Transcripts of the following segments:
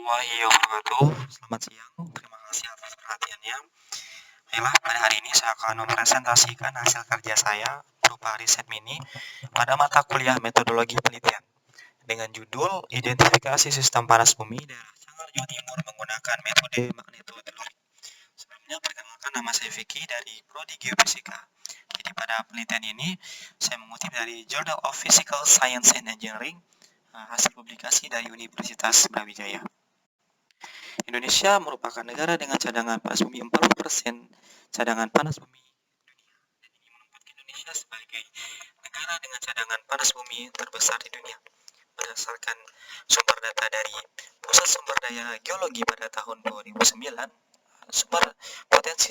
Warahmatullahi wabarakatuh. Selamat siang. Terima kasih atas perhatiannya. Baiklah, pada hari ini saya akan mempresentasikan hasil kerja saya berupa riset mini pada mata kuliah metodologi penelitian dengan judul Identifikasi Sistem Panas Bumi daerah Sanggar Jawa Timur menggunakan metode magnetotelurik. Sebelumnya perkenalkan, nama saya Vicky dari Prodi Geofisika. Jadi pada penelitian ini saya mengutip dari Journal of Physical Science and Engineering, hasil publikasi dari Universitas Brawijaya. Indonesia merupakan negara dengan cadangan panas bumi 40% cadangan panas bumi dunia, dan ini menempatkan Indonesia sebagai negara dengan cadangan panas bumi terbesar di dunia. Berdasarkan sumber data dari Pusat Sumber Daya Geologi pada tahun 2009, sumber potensi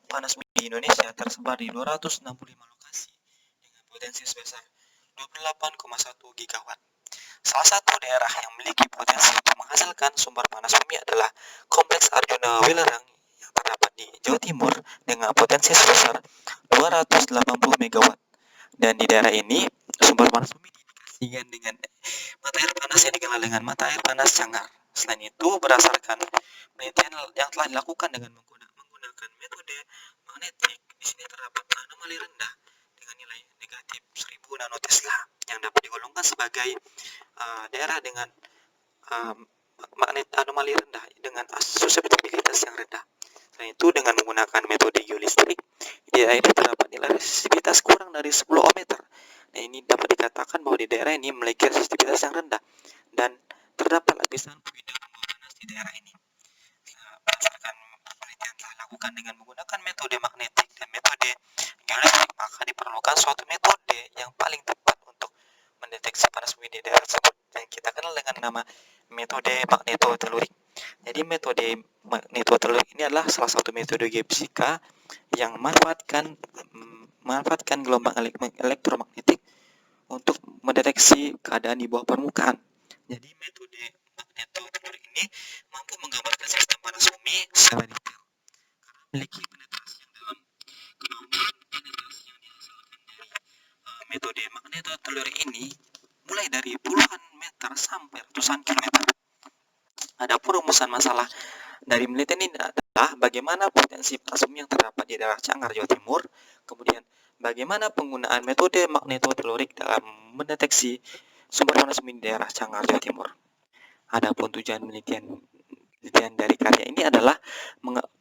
panas bumi di Indonesia tersebar di 265 lokasi dengan potensi sebesar 28,1 gigawatt. Salah satu daerah yang memiliki potensi untuk menghasilkan sumber panas bumi adalah Kompleks Arjuna Wilerang yang terdapat di Jawa Timur dengan potensi sebesar 280 MW. Dan di daerah ini sumber panas bumi diindikasikan dengan mata air panas yang dikenal dengan mata air panas Cangar. Selain itu, berdasarkan penelitian yang telah dilakukan dengan menggunakan metode magnetik, di sini terdapat anomali rendah dengan nilai negatif 1000 nanotesla yang dapat digolongkan sebagai daerah dengan magnet anomali rendah dengan suseptibilitas yang rendah. Selain itu, dengan menggunakan metode geolistrik, di daerah ini terdapat nilai resistivitas kurang dari 10 ohmmeter. Nah, ini dapat dikatakan bahwa di daerah ini memiliki resistivitas yang rendah dan terdapat lapisan perbedaan bawah panas di daerah ini. Berdasarkan penelitian telah dilakukan dengan menggunakan metode magnetik dan metode geolistrik, maka diperlukan suatu metode yang paling tepat untuk mendeteksi panas bumi di daerah tersebut, yang kita kenal dengan nama metode magnetotelurik. Jadi metode magnetotelurik ini adalah salah satu metode geofisika yang memanfaatkan gelombang elektromagnetik untuk mendeteksi keadaan di bawah permukaan. Jadi metode magnetotelurik ini mampu menggambarkan sistem panas bumi secara detail karena memiliki penetrasi yang dalam. Kemampuan penetrasi yang dihasilkan dari metode magnetotelurik ini mulai dari puluhan meter sampai ratusan kilometer. Adapun rumusan masalah dari penelitian ini adalah bagaimana potensi panas bumi yang terdapat di daerah Cangar, Jawa Timur, kemudian bagaimana penggunaan metode magnetotelurik dalam mendeteksi sumber panas bumi di daerah Cangar, Jawa Timur. Adapun tujuan penelitian dari karya ini adalah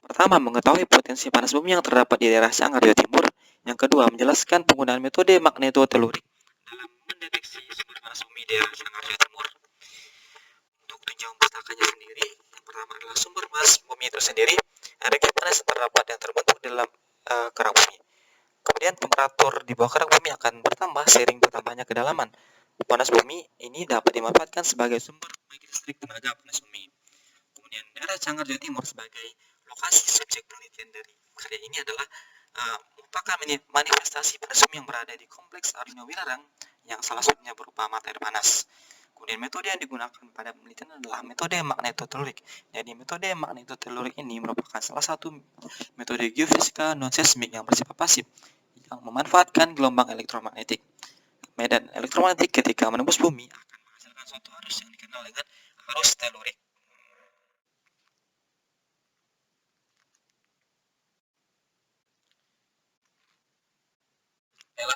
pertama, mengetahui potensi panas bumi yang terdapat di daerah Cangar, Jawa Timur. Yang kedua, menjelaskan penggunaan metode magnetotelurik dalam mendeteksi sumber panas bumi di daerah Cangar, Jawa Timur. Untuk tunjang pustakanya sendiri, yang pertama adalah sumber panas bumi itu sendiri, energi panas terdapat yang terbentuk dalam kerak bumi. Kemudian temperatur di bawah kerak bumi akan bertambah seiring bertambahnya kedalaman. Panas bumi ini dapat dimanfaatkan sebagai sumber pembangkit listrik tenaga panas bumi. Kemudian daerah Cangar, Jawa Timur sebagai lokasi subjek penelitian dari karya ini adalah merupakan manifestasi panas bumi yang berada di Kompleks Arjuna Wilerang yang salah satunya berupa mata air panas. Kemudian metode yang digunakan pada penelitian adalah metode magnetotelurik. Jadi metode magnetotelurik ini merupakan salah satu metode geofisika non-seismik yang bersifat pasif yang memanfaatkan gelombang elektromagnetik. Medan elektromagnetik ketika menembus bumi akan menghasilkan suatu arus yang dikenal dengan arus telurik.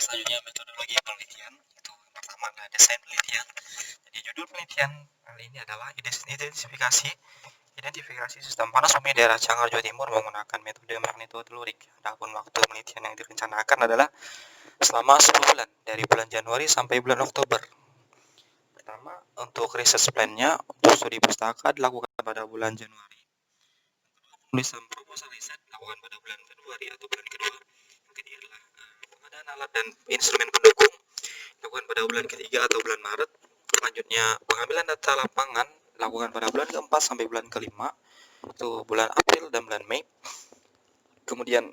Selanjutnya metodologi penelitian, itu pertama adalah desain penelitian. Jadi judul penelitian kali ini adalah identifikasi sistem panas bumi daerah Cangar, Jawa Timur menggunakan metode magnetotelurik. Adapun waktu penelitian yang direncanakan adalah selama 10 bulan, dari bulan Januari sampai bulan Oktober. Pertama, untuk research plan-nya untuk studi pustaka dilakukan pada bulan Januari. Penulisan proposal riset dilakukan pada bulan Februari atau bulan kedua. Yang ketiga adalah pengadaan alat dan instrumen pendukung dilakukan pada bulan ketiga atau bulan Maret. Selanjutnya, pengambilan data lapangan dilakukan pada bulan keempat sampai bulan kelima, itu bulan April dan bulan Mei. Kemudian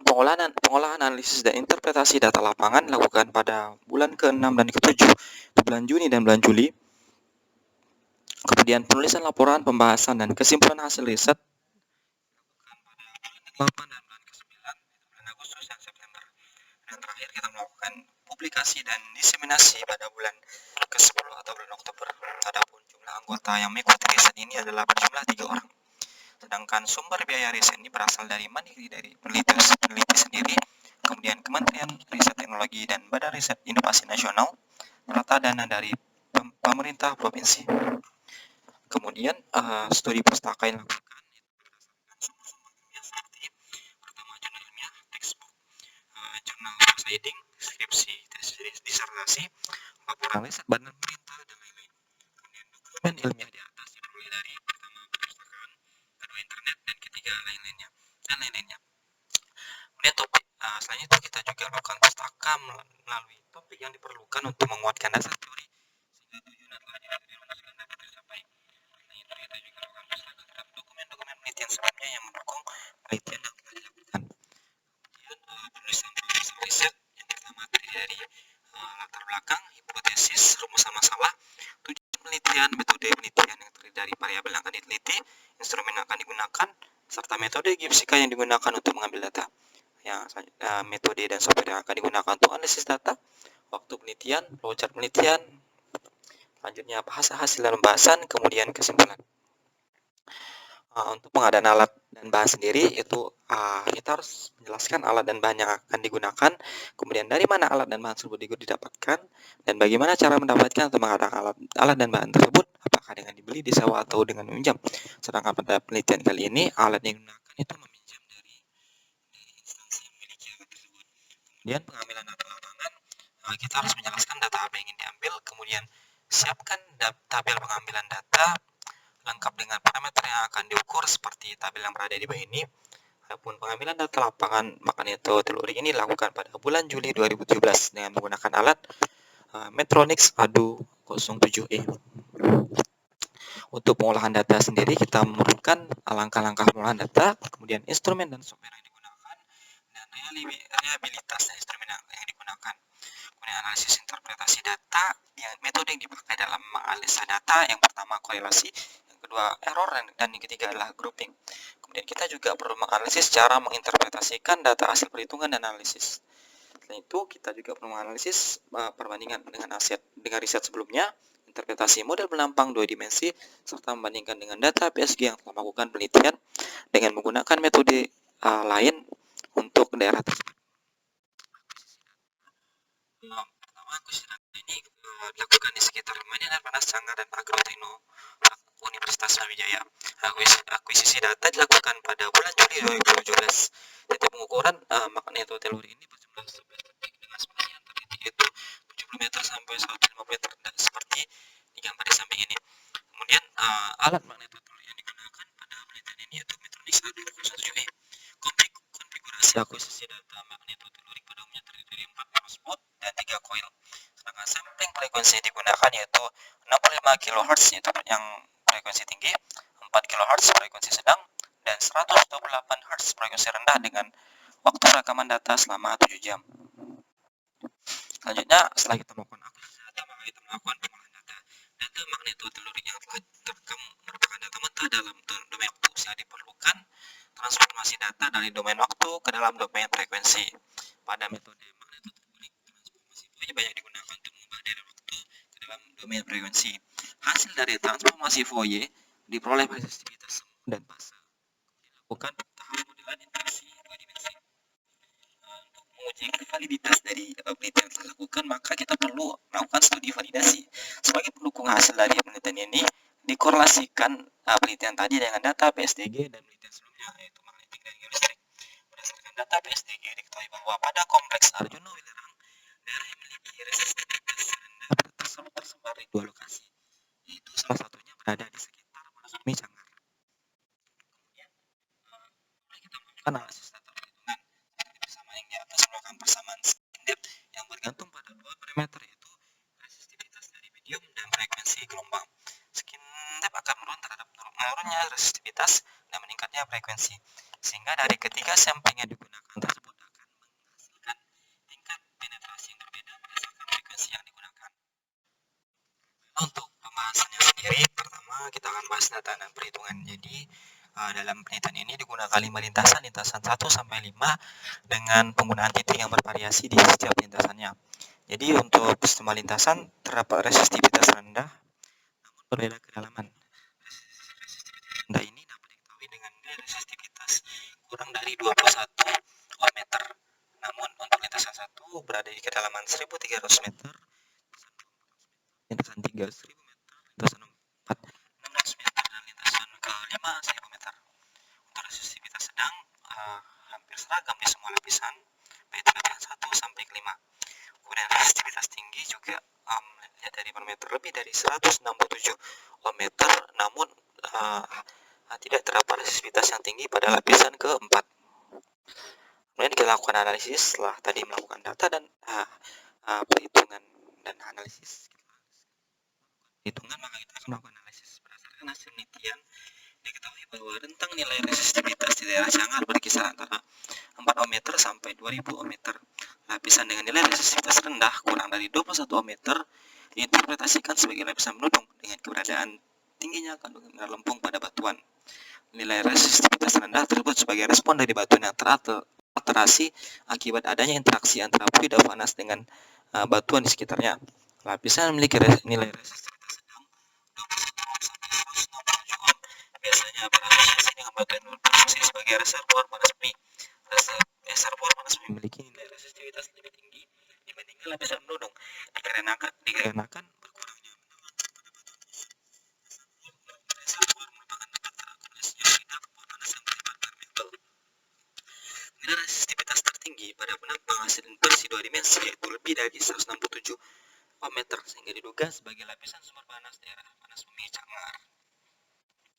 pengolahan analisis dan interpretasi data lapangan dilakukan pada bulan ke-6 dan ke-7, bulan Juni dan bulan Juli. Kemudian penulisan laporan, pembahasan, dan kesimpulan hasil riset dilakukan pada bulan ke-8 dan bulan ke-9, itu bulan Agustus dan September. Dan terakhir kita melakukan publikasi dan diseminasi pada bulan ke-10 atau bulan Oktober. Adapun jumlah anggota data yang mengikuti riset ini adalah berjumlah 3 orang. Sedangkan sumber biaya riset ini berasal dari mandiri dari peneliti sendiri, kemudian Kementerian Riset Teknologi dan Badan Riset Inovasi Nasional, serta dana dari pemerintah provinsi. Kemudian studi pustaka yang dilakukan itu berdasarkan sumber-sumber ilmiah seperti pertama jurnal ilmiah, textbook, jurnal proceeding, skripsi, tesis disertasi, laporan riset badan pemerintah dan lain-lain. Kemudian dokumen ilmiah di atas diperoleh dari pertama perpustakaan, kedua internet, dan ketiga lain-lainnya. Kemudian topik selain itu kita juga melakukan pustaka melalui topik yang diperlukan untuk menguatkan dasar teori sehingga tujuan telah dilakukan dapat tercapai. Selain itu kita juga melakukan pustaka terhadap dokumen-dokumen penelitian sebelumnya yang mendukung penelitian yang telah dilakukan. Kemudian penulisan riset yang pertama terdiri dari latar belakang, hipotesis, rumusan masalah, tujuan penelitian, metode penelitian yang terdiri dari variabel yang akan diteliti, instrumen yang akan digunakan, serta metode geofisika yang digunakan untuk mengambil data. Metode dan software yang akan digunakan untuk analisis data, waktu penelitian, flowchart penelitian, selanjutnya hasil dan pembahasan, kemudian kesimpulan. Untuk pengadaan alat dan bahan sendiri itu kita harus menjelaskan alat dan bahan yang akan digunakan, kemudian dari mana alat dan bahan tersebut didapatkan, dan bagaimana cara mendapatkan atau mengadaan alat dan bahan tersebut, apakah dengan dibeli, disewa, atau dengan meminjam. Sedangkan pada penelitian kali ini alat yang digunakan itu meminjam dari instansi yang memiliki alat tersebut. Kemudian pengambilan data lapangan, kita harus menjelaskan data apa yang ingin diambil, kemudian siapkan tabel pengambilan data lengkap dengan parameter yang akan diukur seperti tabel yang berada di bawah ini. Adapun pengambilan data lapangan magneto teluri ini dilakukan pada bulan Juli 2017 dengan menggunakan alat Metronics ADU 07E. Untuk pengolahan data sendiri kita memerlukan langkah-langkah pengolahan data, kemudian instrumen dan software yang digunakan, dan reliabilitas instrumen yang digunakan. Kemudian analisis interpretasi data, metode yang dipakai dalam menganalisa data, yang pertama korelasi, yang kedua error, dan yang ketiga adalah grouping. Kemudian kita juga perlu menganalisis cara menginterpretasikan data hasil perhitungan dan analisis. Selain itu kita juga perlu menganalisis perbandingan dengan riset sebelumnya, interpretasi model penampang 2 dimensi, serta membandingkan dengan data PSG yang telah melakukan penelitian dengan menggunakan metode lain untuk daerah tersebut. Pertama, akuisisi data ini dilakukan di sekitar Madiun dan Panas Sanggar dan Agrotekno Universitas Sriwijaya. Akuisisi data dilakukan pada bulan Juli 2017. Titik pengukuran magneto teluri ini berjumlah 11 titik dengan spasi antar titik yaitu 70 meter sampai 150 meter dan seperti digambar di samping ini. Kemudian alat magneto teluri yang digunakan pada penelitian ini yaitu Metronics ADU07E. Konfigurasi akuisisi data magneto teluri pada umumnya terdiri dari 4 spot dan 3 coil. Sedangkan sampling frekuensi yang digunakan yaitu 65 kHz yaitu yang frekuensi tinggi, 4 kHz frekuensi sedang, dan 128 Hz frekuensi rendah dengan waktu rekaman data selama 7 jam. Selanjutnya, setelah kita melakukan akuisisi data, maka kita melakukan pengolahan data. Data magneto teluri yang telah terekam merupakan data mentah dalam domain waktu sehingga diperlukan transformasi data dari domain waktu ke dalam domain frekuensi. Pada metode magneto teluri, transformasi Fourier banyak digunakan untuk mengubah dari waktu ke dalam domain frekuensi. Hasil dari transformasi Fourier diperoleh resistivitas semu dan fase. Dilakukan tahap modelan interaksi 2 dimensi. Untuk menguji validitas dari penelitian yang telah dilakukan, maka kita perlu melakukan studi validasi. Sebagai pendukung hasil dari penelitian ini, dikorelasikan penelitian tadi dengan data PSDG dan penelitian sebelumnya, yaitu magnetik dan geolistrik. Berdasarkan data PSDG, diketahui bahwa pada kompleks Arjuna Wilerang, daerah yang memiliki resistivitas rendah tersebut tersebar di 2 lokasi, yaitu salah satunya berada di sekitar Monokumi Canggar. Kemudian kita melakukan analisis data perhitungan seperti persamaan yang di atas melakukan persamaan skin depth yang bergantung pada 2 parameter yaitu resistivitas dari medium dan frekuensi gelombang. Skin depth akan menurun terhadap menurunnya resistivitas dan meningkatnya frekuensi, sehingga dari ketiga sampling yang digunakan tersebut akan menghasilkan tingkat penetrasi yang berbeda berdasarkan frekuensi yang digunakan. Untuk pembahasannya sendiri, pertama kita akan bahas data dan perhitungan. Jadi dalam penelitian ini digunakan 5 lintasan 1 sampai 5 dengan penggunaan titik yang bervariasi di setiap lintasannya. Jadi untuk semua lintasan terdapat resistivitas rendah namun berbeda kedalaman. kedalaman 1.300 meter, lintasan 3.000 meter, lintasan 4 16 meter, dan lintasan ke-5 1.000 meter. Untuk resistivitas sedang hampir seragam di semua lapisan, yaitu lapisan 1 sampai ke 5. Kemudian resistivitas tinggi juga lihat dari barometer lebih dari 167 ohm meter, namun tidak terdapat resistivitas yang tinggi pada lapisan keempat. Kemudian kita lakukan analisis setelah tadi melakukan data dan perhitungan dan analisis hitungan, maka kita akan melakukan analisis berdasarkan hasil penelitian. Diketahui bahwa rentang nilai resistivitas di daerah Cangar berkisar antara 4 ohm meter sampai 2000 ohm meter. Lapisan dengan nilai resistivitas rendah kurang dari 21 ohm meter diinterpretasikan sebagai lapisan menudung dengan keberadaan tingginya kandungan mineral lempung pada batuan. Nilai resistivitas rendah tersebut sebagai respon dari batuan yang teralterasi akibat adanya interaksi antara fluida panas dengan batuan di sekitarnya. Lapisan memiliki nilai resistivitas sedang 21 sampai 167 ohm, biasanya berasosiasi dengan batuan yang berfungsi sebagai reservoir panas bumi. Reservoir panas bumi memiliki nilai resistivitas lebih tinggi dibandingkan lapisan menudung dikarenakan berkurangnya reservoir merupakan tempat terakumulasi fluida panas yang melibatkan metal. Nilai resistivitas tertinggi pada penampang hasil inversi dua dimensi yaitu lebih dari 167 ohm meter, sehingga diduga sebagai lapisan sumber panas daerah panas bumi Cangar.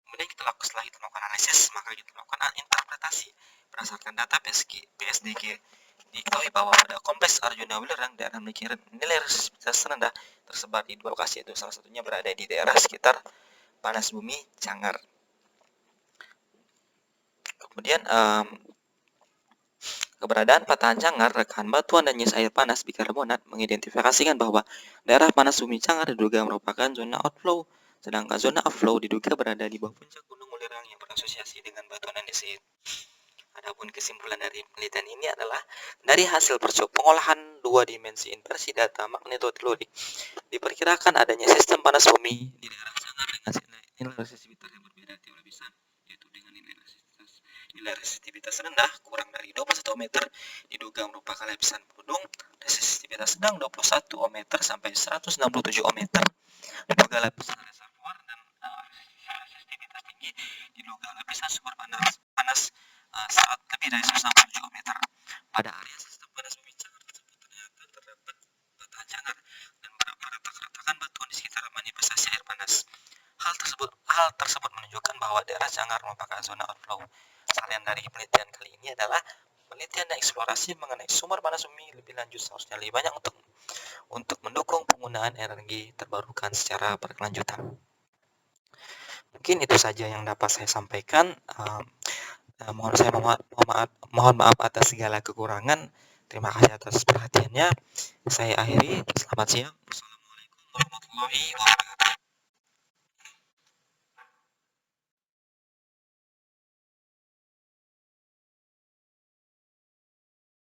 Kemudian setelah kita melakukan analisis, maka kita melakukan interpretasi berdasarkan data PSDG. Diketahui bahwa pada kompleks Arjuna Wilerang daerah memiliki nilai resistivitas rendah tersebar di 2 lokasi, itu salah satunya berada di daerah sekitar panas bumi Cangar. Kemudian keberadaan patahan Cangar, rekahan batuan dan nyis air panas bikarbonat mengidentifikasikan bahwa daerah panas bumi Cangar diduga merupakan zona outflow, sedangkan zona upflow diduga berada di bawah puncak Gunung Welirang yang berasosiasi dengan batuan andesit. Adapun kesimpulan dari penelitian ini adalah dari hasil pengolahan 2 dimensi inversi data magnetotelurik, diperkirakan adanya sistem panas bumi di daerah Cangar dengan nilai resistivitas yang berbeda tiap lapisan, yaitu dengan nilai resistivitas rendah kurang dari 21 ohm meter diduga merupakan lapisan penudung, resistivitas sedang 21 ohm meter sampai 167 ohm meter diduga lapisan reservoir, dan resistivitas tinggi diduga lapisan sumber panas saat lebih dari 167 ohm meter. Pada area sistem panas bumi Cangar tersebut ternyata terdapat patahan Cangar dan beberapa retak-retakan batuan di sekitar manifestasi air panas. Hal tersebut menunjukkan bahwa daerah Cangar merupakan zona outflow. Salian dari penelitian kali ini adalah penelitian dan eksplorasi mengenai sumber panas bumi lebih lanjut seharusnya lebih banyak untuk mendukung penggunaan energi terbarukan secara berkelanjutan. Mungkin itu saja yang dapat saya sampaikan. Mohon maaf atas segala kekurangan. Terima kasih atas perhatiannya. Saya akhiri. Selamat siang. Assalamualaikum warahmatullahi wabarakatuh.